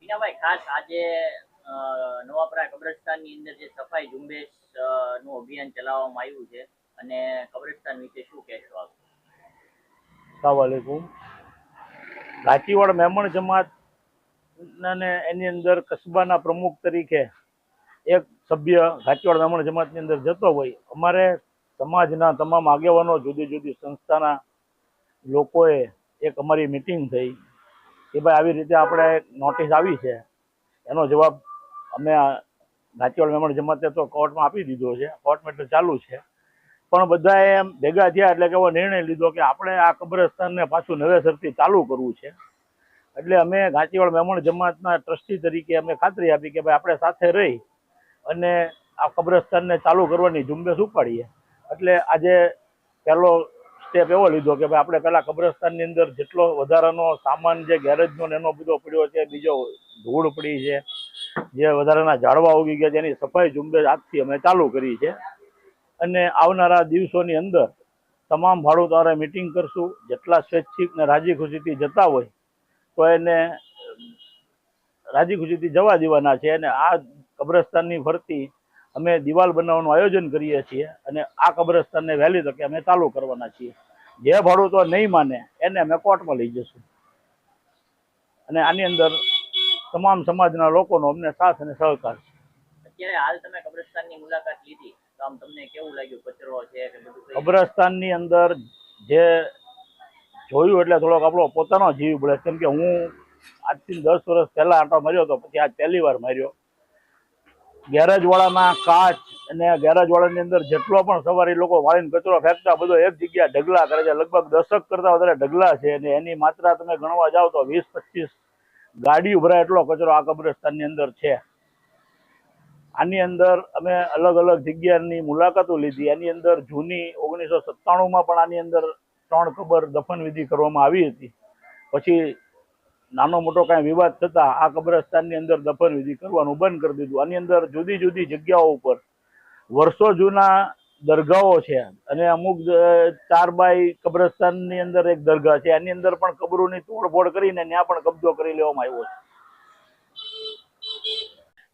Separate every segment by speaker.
Speaker 1: મીનાભાઈ, ખાસ આજે નવાપરા કબ્રસ્તાનની અંદર જે સફાઈ ઝુંબેશ નું અભિયાન ચલાવવામાં આવ્યું છે અને કબ્રસ્તાન વિશે શું કહેશો આપ?
Speaker 2: સલામવાલેકુમ. ગાચીવાડ મેમણ જમાત ને એની અંદર કસ્બાના પ્રમુખ તરીકે એક સભ્ય ગાચીવાડ મેમણ જમાતની અંદર જતો હોય, અમારે સમાજના તમામ આગેવાનો, જુદી જુદી સંસ્થાના લોકોએ એક અમારી મિટિંગ થઈ કે ભાઈ આવી રીતે આપણે નોટિસ આવી છે, એનો જવાબ અમે ગાચીવાડ મેમણ જમાતે તો કોર્ટમાં આપી દીધો છે, કોર્ટ મેટર ચાલુ છે. પણ બધાએ એમ ભેગા થયા એટલે કે એવો નિર્ણય લીધો કે આપણે આ કબ્રસ્તાનને પાછું નવેસરથી ચાલુ કરવું છે. એટલે અમે ગાચીવાડ મેમણ જમાતના ટ્રસ્ટી તરીકે અમે ખાતરી આપી કે ભાઈ આપણે સાથે રહી અને આ કબ્રસ્તાનને ચાલુ કરવાની ઝુંબેશ ઉપાડીએ. એટલે આજે પહેલો સ્ટેપ એવો લીધો કે ભાઈ આપણે પહેલા કબ્રસ્તાનની અંદર જેટલો વધારાનો સામાન જે ગેરેજનો એનો બધો પડ્યો છે, બીજો ધૂળ પડી છે, જે વધારાના ઝાડવા ઉગી ગયા છે, એની સફાઈ ઝુંબેશ આજથી અમે ચાલુ કરી છે. અને આવનારા દિવસોની અંદર તમામ ભાડુતદારોએ મિટિંગ કરશું. જેટલા સ્વૈચ્છિક ને રાજી ખુશીથી જતા હોય તો એને રાજી ખુશીથી જવા દેવાના છે. અને આ કબ્રસ્તાનની ફરતી અમે દિવાલ બનાવવાનું આયોજન કરીએ છીએ અને આ કબ્રસ્તાનને વહેલી તકે અમે ચાલુ કરવાના છીએ. જે ભાડુતો નહીં માને એને અમે કોર્ટમાં લઈ જશું. અને આની અંદર તમામ સમાજના લોકોનો અમને સાથ અને સહકાર છે.
Speaker 1: અત્યારે હાલ તમે કબ્રસ્તાનની મુલાકાત લીધી તો આમ તમને કેવું લાગ્યું? કચરો છે કે બધું?
Speaker 2: કબ્રસ્તાનની અંદર જે જોયું એટલે થોડોક આપણો પોતાનો જીવ બળે, કેમ કે હું આજથી 10 વર્ષ પહેલા આંટો માર્યો હતો, પછી આજ પહેલી વાર માર્યો. ગેરેજવાળાના કાચ અને ગેરેજવાળાની અંદર જેટલો પણ સવારી લોકો વાળીને કચરો ફેંકતા બધો એક જગ્યા ઢગલા કરે છે. લગભગ 10 કરતા વધારે ઢગલા છે અને એની માત્રા તમે ગણવા જાઓ તો 20-25 ગાડી ભરાય એટલો કચરો આ કબ્રસ્તાનની અંદર છે. આની અંદર અમે અલગ અલગ જગ્યાની મુલાકાતો લીધી. એની અંદર જૂની 1997માં પણ આની અંદર 3 કબર દફન વિધિ કરવામાં આવી હતી. પછી નાનો મોટો કાંઈ વિવાદ થતા આ કબ્રસ્તાનની અંદર દફન વિધિ કરવાનું બંધ કરી દીધું. આની અંદર જુદી જુદી જગ્યાઓ ઉપર વર્ષો જૂના દરગાહો છે અને અમુક 4 બાય કબ્રસ્તાનની અંદર એક દરગાહ છે, એની અંદર પણ કબરોની તોડફોડ કરીને ત્યાં પણ કબજો કરી લેવામાં આવ્યો છે.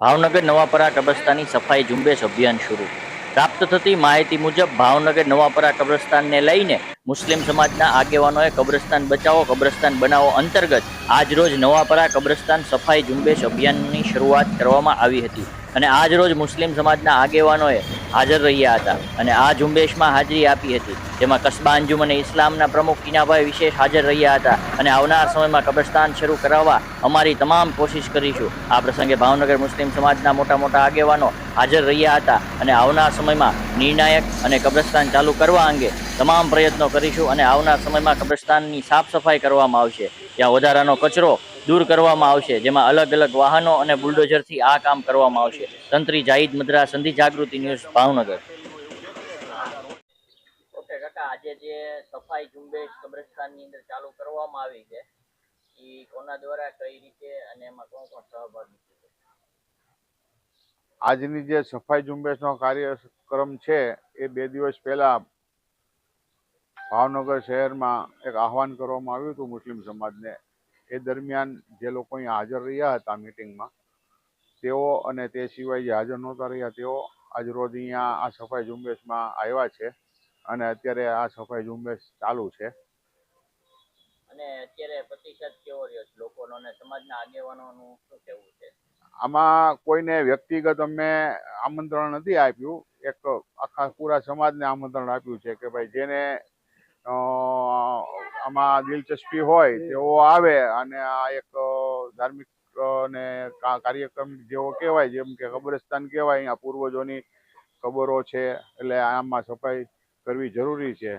Speaker 1: ભાવનગર નવાપરા કબ્રસ્તાનની સફાઈ ઝુંબેશ અભિયાન શરૂ. પ્રાપ્ત થતી માહિતી મુજબ ભાવનગર નવાપરા કબ્રસ્તાનને લઈને મુસ્લિમ સમાજના આગેવાનોએ કબ્રસ્તાન બચાવો કબ્રસ્તાન બનાવો અંતર્ગત આજરોજ નવાપરા કબ્રસ્તાન સફાઈ ઝુંબેશ અભિયાનની શરૂઆત કરવામાં આવી હતી અને આજરોજ મુસ્લિમ સમાજના આગેવાનોએ હાજર રહ્યા હતા અને આ ઝુંબેશમાં હાજરી આપી હતી. જેમાં કસ્બા અંજુમને ઇસ્લામના પ્રમુખ ટીનાભાઈ વિશેષ હાજર રહ્યા હતા અને આવનાર સમયમાં કબ્રસ્તાન શરૂ કરાવવા અમારી તમામ કોશિશ કરીશું. આ પ્રસંગે ભાવનગર મુસ્લિમ સમાજના મોટા મોટા આગેવાનો હાજર રહ્યા હતા અને આવનાર સમયમાં નિર્ણાયક અને કબ્રસ્તાન ચાલુ કરવા અંગે તમામ પ્રયત્નો કરીશું અને આવનાર સમયમાં કબ્રસ્તાનની સાફ સફાઈ કરવામાં આવશે. ત્યાં વધારાનો કચરો દૂર કરવામાં આવશે, જેમાં અલગ અલગ વાહનો અને બુલડોઝરથી આ કામ કરવામાં આવશે. તંત્રી જાહિદ મદ્રા, સંધિ જાગૃતિ ન્યૂઝ, ભાવનગર. ઓકે કાકા, આજે જે સફાઈ ઝુંબેશ કબ્રસ્તાનની અંદર ચાલુ કરવામાં આવી છે એ કોના દ્વારા, કઈ રીતે અને એમાં કોણ કોણ સહભાગી છે?
Speaker 3: આજની જે સફાઈ ઝુંબેશનો કાર્યક્રમ છે એ 2 દિવસ પહેલા ભાવનગર શહેરમાં એક આહવાન કરવામાં આવ્યું હતું મુસ્લિમ સમાજને. એ દરમિયાન જે લોકો અહીંયા હાજર રહ્યા હતા મિટિંગમાં, તેઓ અને તે સિવાય જે હાજર નહોતા રહ્યા તેઓ આજરોજ અહીંયા આ સફાઈ ઝુંબેશમાં આવ્યા છે અને અત્યારે આ સફાઈ ઝુંબેશ ચાલુ છે.
Speaker 1: અને અત્યારે પ્રતિસાદ કેવો રહ્યો છે લોકોનો અને સમાજના આગેવાનોનું શું કહેવું છે?
Speaker 3: આમાં કોઈને વ્યક્તિગત અમે આમંત્રણ નથી આપ્યું, એક આખા પૂરા સમાજને આમંત્રણ આપ્યું છે કે ભાઈ જેને આમાં દિલચસ્પી હોય તેઓ આવે અને આ એક ધાર્મિક અને કાર્યક્રમ જેવો કહેવાય, જેમ કે કબ્રસ્તાન કહેવાય, અહીંયા પૂર્વજોની કબરો છે એટલે આમાં સફાઈ કરવી જરૂરી છે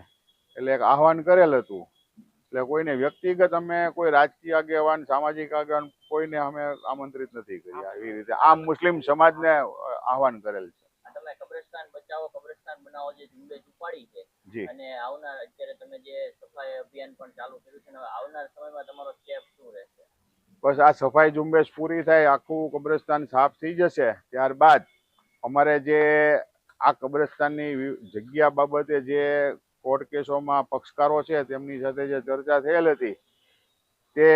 Speaker 3: એટલે એક આહવાન કરેલ હતું. એટલે કોઈને વ્યક્તિગત અમે કોઈ રાજકીય આગેવાન, સામાજિક આગેવાન કોઈને અમે આમંત્રિત નથી કર્યા. એવી રીતે આમ મુસ્લિમ સમાજને આહવાન કરેલ છે.
Speaker 1: તમે કબ્રસ્તાન બચાવો કબ્રસ્તાન બનાવો જે ઝુંબેશ ઉપાડી છે
Speaker 3: જી,
Speaker 1: અને આવનાર અત્યારે તમે જે સફાઈ અભિયાન પણ ચાલુ કર્યું છે, આવનાર સમયમાં તમારો સ્ટેપ શું રહેશે?
Speaker 3: બસ આ સફાઈ ઝુંબેશ પૂરી થાય, આખું કબ્રસ્તાન સાફ થઈ જશે, ત્યારબાદ અમારે જે આ કબ્રસ્તાનની જગ્યા બાબતે જે કોર્ટ કેસોમાં પક્ષકારો છે તેમની સાથે જે ચર્ચા થયેલ હતી તે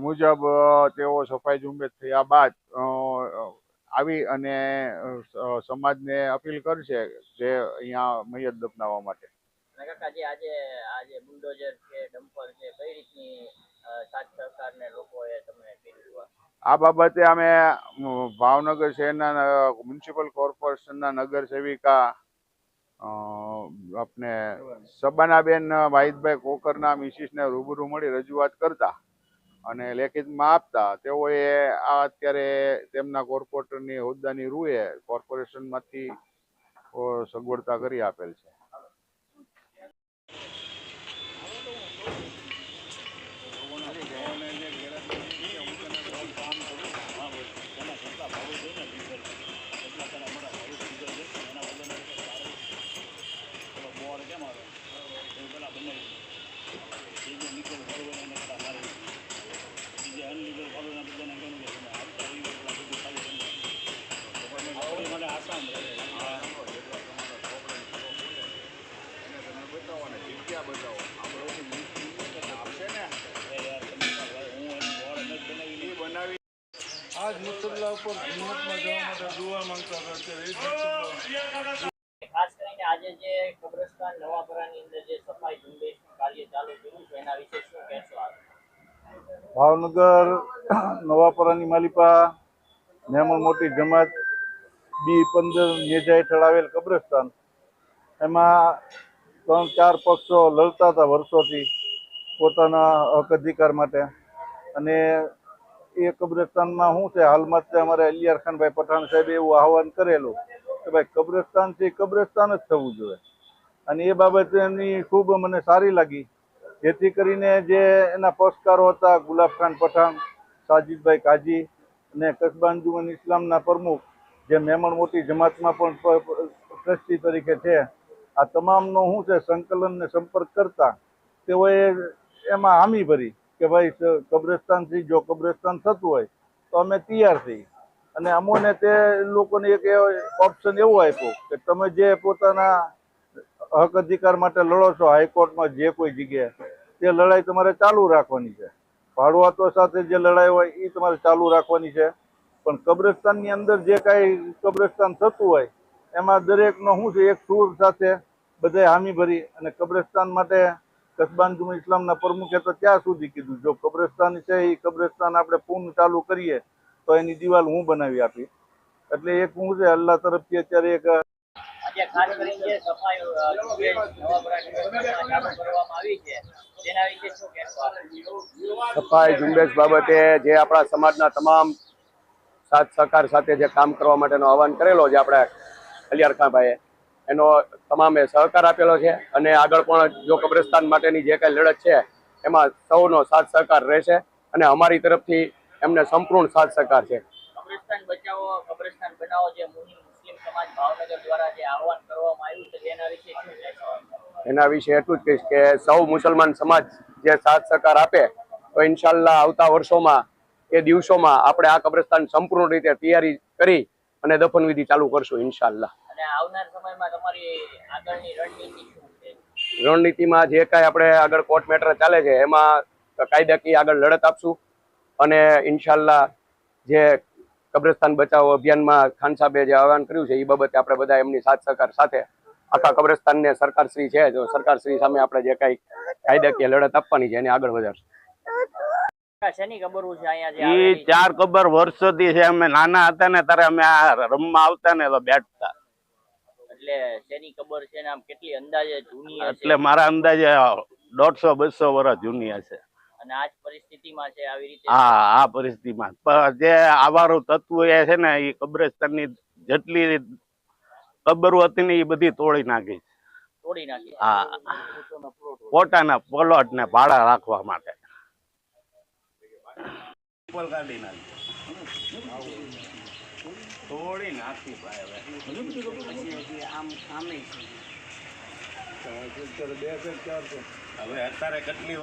Speaker 3: મુજબ તેઓ સફાઈ ઝુંબેશ થયા બાદ આવી અને સમાજને અપીલ કરશે જે અહીંયા મૈયત દફનાવવા માટે.
Speaker 1: અને કાકા જે આજે બુલડોઝર છે, ડમ્પર છે, કઈ રીતની સાથ સહકાર ને લોકોએ તમને કર્યું?
Speaker 3: આ બાબતે અમે ભાવનગર શહેરના મ્યુનિસિપલ કોર્પોરેશનના નગર સેવિકા આપણે સબાનાબેન વાહિદભાઈ કોકરના મિસિસને રૂબરૂ મળી રજૂઆત કરતા અને લેખિતમાં આપતા તેઓએ આ અત્યારે તેમના કોર્પોરેટરની હોદ્દાની રૂએ કોર્પોરેશનમાંથી સગવડતા કરી આપેલ છે.
Speaker 4: આજ મુસલ્લા ઉપર જન્નતમાં જવા માટે દુઆ માંગતા હતા.
Speaker 1: ખાસ કરીને આજે જે કબ્રસ્તાન નવાપરાની અંદર જે સફાઈ ઝુંબેશનું કાર્ય ચાલુ કર્યું છે એના વિશે શું કહેશો આપ?
Speaker 4: ભાવનગર નવાપરાની માલિપા મેમણ મોટી જમાત B15 નેજા હેઠળ આવેલ કબ્રસ્તાન, એમાં 3-4 પક્ષો લડતા હતા વર્ષોથી પોતાના હક અધિકાર માટે. અને એ કબ્રસ્તાનમાં શું છે, હાલમાં અમારે અલિયાર ખાનભાઈ પઠાણ સાહેબે એવું આહવાન કરેલું કે ભાઈ કબ્રસ્તાન છે કબ્રસ્તાન જ થવું જોઈએ. અને એ બાબત એમની ખૂબ મને સારી લાગી, જેથી કરીને જે એના પક્ષકારો હતા ગુલાબ ખાન પઠાણ, સાજીદભાઈ કાજી અને કસ્બા અંજુમન ઇસ્લામના પ્રમુખ જે મેમણ મોટી જમાતમાં પણ ટ્રસ્ટી તરીકે છે, આ તમામનો શું છે સંકલન ને સંપર્ક કરતા તેઓએ એમાં હામી ભરી કે ભાઈ કબ્રસ્તાનથી જો કબ્રસ્તાન થતું હોય તો અમે તૈયાર થઈ. અને અમોને તે લોકોને એક ઓપ્શન એવું આપ્યું કે તમે જે પોતાના હક અધિકાર માટે લડો છો હાઈકોર્ટમાં જે કોઈ જગ્યાએ, તે લડાઈ તમારે ચાલુ રાખવાની છે. ભાડુઆતો સાથે જે લડાઈ હોય એ તમારે ચાલુ રાખવાની છે. પણ કબ્રસ્તાનની અંદર જે કાંઈ કબ્રસ્તાન થતું હોય એમાં દરેકનો શું છે એક સૂર સાથે બધાએ હામી ભરી અને કબ્રસ્તાન માટે કસ્બા અંજુમન ઇસ્લામના પ્રમુખે તો ત્યાં સુધી કીધું જો કબ્રસ્તાન છે એ કબ્રસ્તાન આપણે પૂર્ણ ચાલુ કરીએ તો એની દિવાલ હું બનાવી આપી. એટલે એક શું છે અલ્લાહ તરફથી અત્યારે એક
Speaker 1: આજે ખાસ કરીને જે સફાઈ ઝુંબેશ નવાપરા કબ્રસ્તાનમાં ચાલુ કરવામાં આવી છે તેના વિશે શું કહેશો આપ?
Speaker 5: સફાઈ ઝુંબેશ બાબતે જે આપણા સમાજના તમામ સાથ સહકાર સાથે જે કામ કરવા માટેનો આહવાન કરેલો છે આપણે અલિયાર ખાનભાઈએ, એનો તમામે સહકાર આપેલો છે. અને આગળ પણ જો કબ્રસ્તાન માટેની જે કાંઈ લડત છે એમાં સૌનો સાથ સહકાર રહેશે અને અમારી તરફથી એમને સંપૂર્ણ સાથ સહકાર છે.
Speaker 1: કબ્રસ્તાન બચાવો કબ્રસ્તાન બનાવો જે મુસ્લિમ સમાજ ભાવનગર દ્વારા જે આહવાન કરવામાં આવ્યું છે તેના વિશે શું કહેશો?
Speaker 5: એના વિશે એટલું જ કહીશ કે સૌ મુસલમાન સમાજ જે સાથ સહકાર આપે તો ઇન્શાલ્લાહ આવતા વર્ષોમાં એ દિવસોમાં આપણે આ કબ્રસ્તાન સંપૂર્ણ રીતે તૈયારી કરી અને દફનવિધિ ચાલુ કરશું ઇન્શાલ્લાહ.
Speaker 1: અને આવનાર સમયમાં તમારી આગળની રણનીતિ શું છે?
Speaker 5: રણનીતિમાં જે કાંઈ આપણે આગળ કોર્ટ મેટર ચાલે છે એમાં કાયદાકીય આગળ લડત આપશું અને ઇન્શાલ્લાહ જે કબ્રસ્તાન બચાવો અભિયાનમાં ખાન સાહેબે જે આહવાન કર્યું છે એ બાબતે આપણે બધા એમની સાથ સહકાર સાથે આખા કબ્રસ્તાનને સરકારશ્રી છે તો સરકારશ્રી સામે આપણે જે કાંઈ કાયદાકીય લડત આપવાની છે એને આગળ વધારશું.
Speaker 1: શેની કબરો છે અહીંયા જે
Speaker 6: ઈ 4 કબર વર્ષોથી છે. અમે નાના હતા ને ત્યારે અમે આ રમવા આવતા ને તો બેઠતા.
Speaker 1: એટલે શેની કબર છે ને આમ કેટલી અંદાજે જૂની હશે?
Speaker 6: એટલે મારા અંદાજે 150-200 વર્ષ જૂની હશે.
Speaker 1: અને આજ પરિસ્થિતિમાં છે આવી રીતે?
Speaker 6: હા, આ પરિસ્થિતિમાં જે આવારું તત્વો એ છે ને એ કબ્રસ્તાનની જેટલી કબરો હતી ને એ બધી તોડી નાખી.
Speaker 1: તોડી નાખી?
Speaker 6: હા, પોતાના પ્લોટ ને ભાડા રાખવા માટે કાઢી નાખી, તોડી નાખી ભાઈ. હવે અત્યારે કેટલી